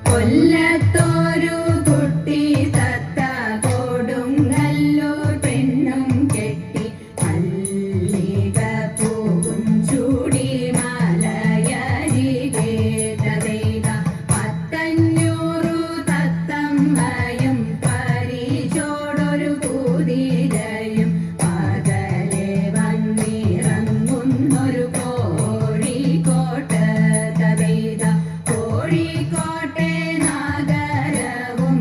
കൊല്ലത്തോരു കുട്ടി തത്ത കൊടുങ്ങല്ലൂർ പെണ്ണും കെട്ടി മല്ലിക പൂവും ചൂടി മലയരികെ തതൈത 500 തത്തമ്മയും പരിചോടൊരു കുതിരയും പകലെ വന്നിറങ്ങുന്നൊരു കോഴിക്കോട്ട് തതൈത കോഴിക്കോട്ടെ നഗരവും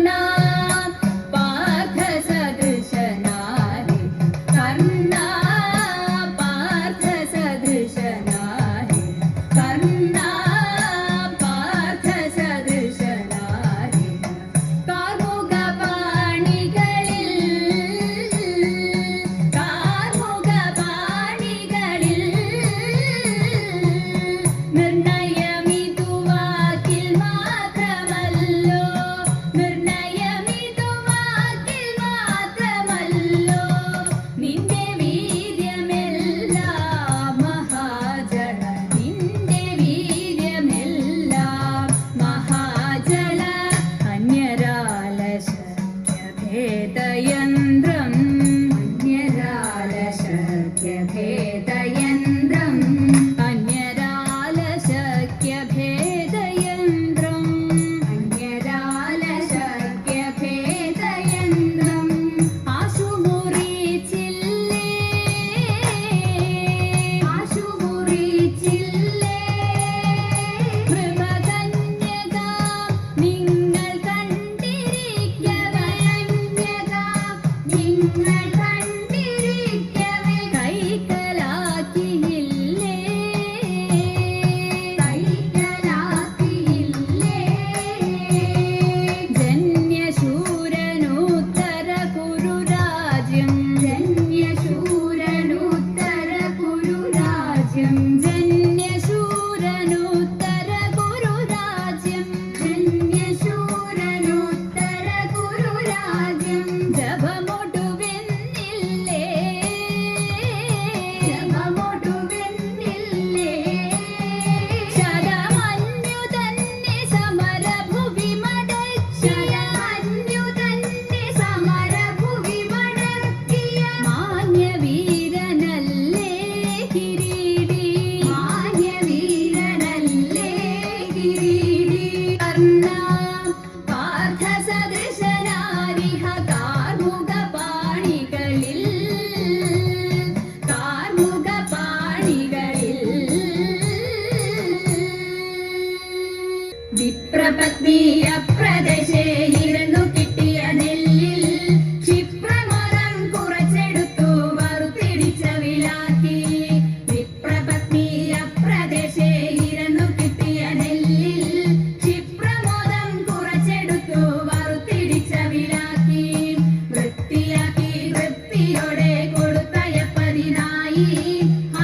കർണാ പാർത്ഥസദൃശനാരി കർണാ പാർത്ഥസദൃശനാരി കർണാ പാർത്ഥസദൃശനാരി കാർമുകപാണികളിൽ നിർണയമിതു വാക്കിൽ മാത്രമല്ലോ നിർണയമിതു വാക്കിൽ മാത്രമല്ലോ നിന്റെ വീര്യമെല്ലാം മഹാജല നിന്റെ വീര്യമെല്ലാം മഹാജല അന്യരാലശക്യഭേദയന്ത്രം അന്യരാലശക്യഭേദയന്ത്രം അന്യരാലശക്യഭേദയന്ത്രം അന്യരാലശക്യഭേദയന്ത്രം ആശുമുറിച്ചില്ലേ ആശുമുറിച്ചില്ലേ കൃപകന്യക നിങ്ങൾ കണ്ടിരിക്കവേ നിങ്ങൾ കണ്ടിരിക്കവേ കൈക്കലാക്കിയില്ലേ കൈക്കലാക്കിയില്ലേ ജന്യശൂരനുത്തര കുരുരാജ്യം ജന്യശൂരനുത്തര കുരുരാജ്യം ജന്യശൂരനുത്തര കുരുരാജ്യം ജന്യശൂരനുത്തര കുരുരാജ്യം ജപമൊടുവെന്നില്ലേ ജപമൊടുവെന്നില്ലേ ശരമന്യു തന്നെ സമരഭുവി ശരമന്യു തന്നെ സമരഭുവി മടക്കിയ മാന്യവീരനല്ലേ കിരീടി മാന്യവീരനല്ലേ കിരീടി കർണാ പാർത്ഥസദൃശനാരിഹ കാർമുകപാണികളിൽ വിപ്രപത്നി അപ്രദേശേ ഇരുന്നു കിട്ടിയ നെല്ലിൽ ക്ഷിപ്രമതം കുറച്ചെടുത്തു വറുത്തിടിച്ച വിലാക്കി വിപ്രപത്നി അപ്രദേശേ ഇരുന്നു കിട്ടിയ നെല്ലിൽ ക്ഷിപ്രമോദം കുറച്ചെടുത്തു വറുത്തിടിച്ച വിലാക്കി വൃത്തിയാക്കി വൃത്തിയോടെ കൊടുത്തയപ്പതിനായി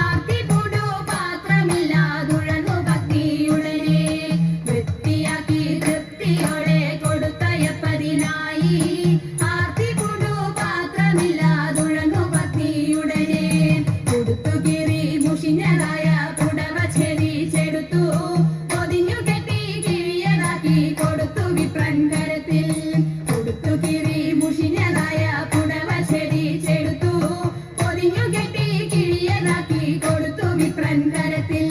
ആർത്തിപുടു പാത്രമില്ലാതുഴന്നു ഭക്തിയുടനെ വൃത്തിയാക്കി വൃത്തിയോടെ കൊടുത്തയപ്പതിനായി ആർത്തിപുടു പാത്രമില്ലാതുഴന്നു ഭക്തിയുടനെ കൊടുത്തുകീറി മുഷിഞ്ഞതായ പുടവ ചെരിച്ചെടുത്തു പൊതിഞ്ഞു കെട്ടി കിഴിയതാക്കി കൊടുത്തു വിപ്രൻ കരത്തിൽ കൊടുത്തുകീറി മുഷിഞ്ഞതായ പുടവ ചെരിച്ചെടുത്തു പൊതിഞ്ഞു കെട്ടി കിഴിയതാക്കി കൊടുത്തു വിപ്രൻ കരത്തിൽ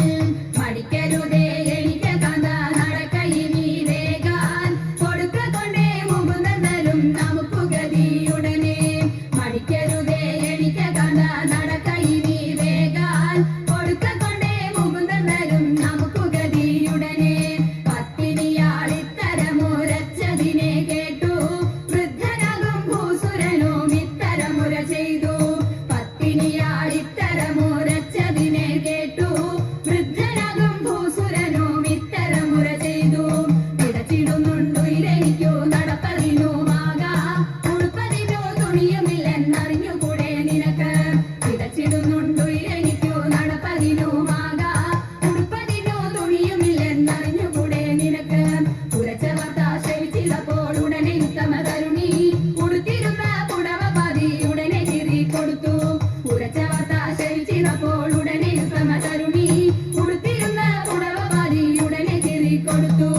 മടിക്കരുതേ എനിക്ക് കാന്ത നടക്കയിനി വേഗാൻ കൊടുക്ക കൊണ്ടേ മുകുന്ദനും നമുക്ക് ഗതിയുടനെ മടിക്കരുതേ എനിക്ക് കാന്ത നടക്കയിനി വേഗാൻ കൊടുക്ക കൊണ്ടേ മുകുന്ദനും നമുക്ക് ഗതിയുടനെ പത്നിയാളിത്തരമുരച്ചതിനെ കേട്ടു വൃദ്ധനാകും ഭൂസുരനും ഇത്തരമുര ചെയ്തു പത്നിയാളിത്തരമുരച്ചതിനെ കേട്ടു വൃദ്ധനാകും ഭൂസുരനും ഇത്തരമുര ചെയ്തു പിടച്ചിടുന്നുണ്ടു ഇരനിക്കു നടപ്പതിനുമാകാ ഉടുപ്പതിനു തുണിയുമില്ലെന്നറിഞ്ഞുകൂടെ നിനക്ക് പിടച്ചിടുന്നുണ്ടു ഇരനിക്കു നടപ്പതിനുമാകാ ഉടുപ്പതിനു തുണിയുമില്ലെന്നറിഞ്ഞുകൂടെ നിനക്ക് ഉരച്ച വാർത്ത ശ്രവിച്ചപ്പോൾ ഉടനെ ഉത്തമ തരുണി ഉടുത്തിരുന്ന പുടവ പാതി ഉടനെ കീറി കൊടുത്തു ഉരച്ച വാർത്ത ശ്രവിച്ചപ്പോൾ ഉടനെ ഉത്തമ തരുണി ഉടുത്തിരുന്ന പുടവ പാതി ഉടനെ കീറി കൊടുത്തു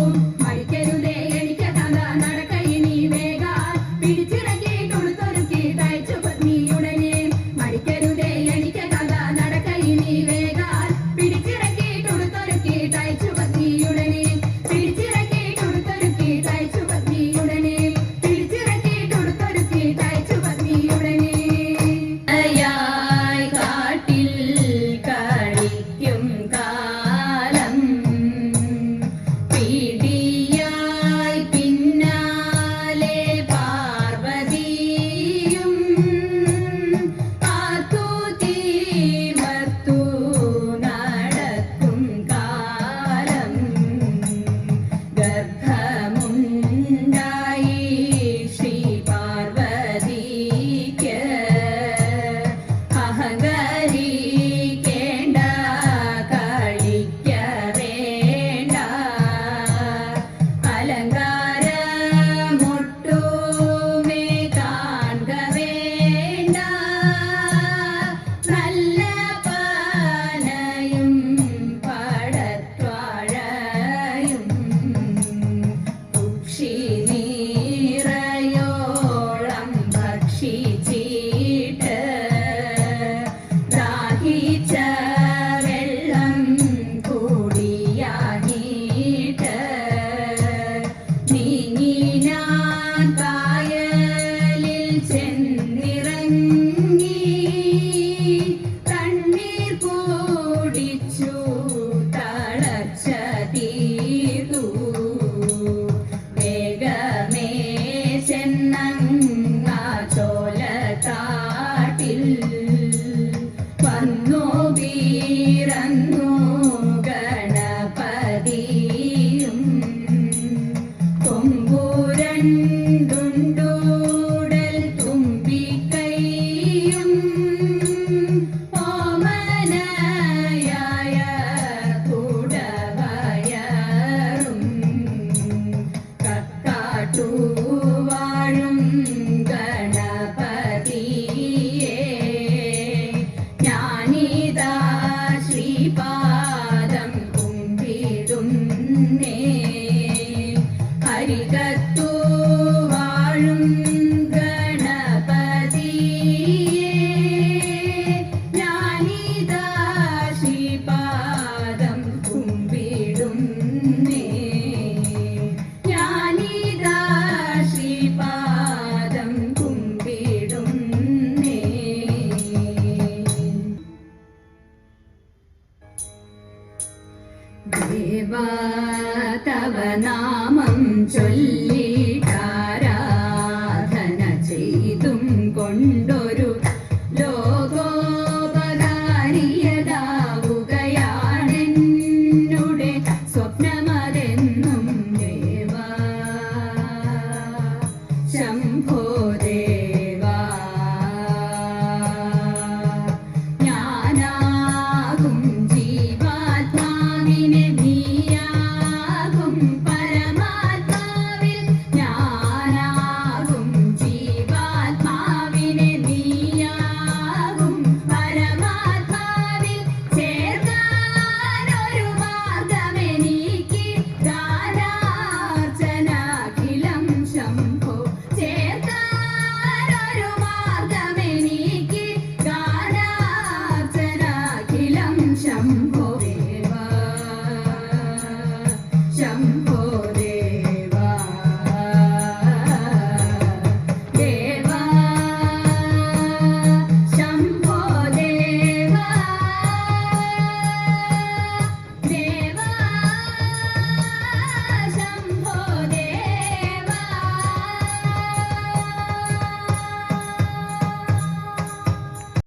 മടിക്കരുതേ എനിക്ക് കാന്ത നടക്കയിനി വേഗാൻ പിടിച്ചിറക്കി കൊടുത്തൊരുക്കി തയ്ച്ചു പത്നിയുടനെ മടിക്കരുതേ എനിക്ക് കാന്ത നടക്കയിനി വേഗാൻ പിടിച്ചിറക്കി കൊടുത്തൊരുക്കി തയ്ച്ചു പത്നിയുടനെ പിടിച്ചിറക്കി കൊടുത്തൊരുക്കി തയ്ച്ചു പത്നിയുടനെ കണ്ടുണ്ടൂടൽ തുമ്പിക്കൈയും ഓമനയായ കുടവയറും കക്കാട്ടുവാഴും ഗണപതിയേ ഞാനിതാ ശ്രീപാദം കുമ്പിടുന്നേ ഹരികത്തു വാഴും ഗണപതിയേ ഞാനിതാ ശ്രീപാദം കുമ്പിടുന്നേ ഞാനിതാ ശ്രീപാദം കുമ്പിടുന്നേ ദേവാ തവ നാമം ചൊല്ലിട്ടാരാധന ചെയ്തും കൊണ്ടൊരു ലോകോപകാരിയതാവുകയാണെന്നുടെ സ്വപ്നമതെന്നും ദേവാ ശംഭോ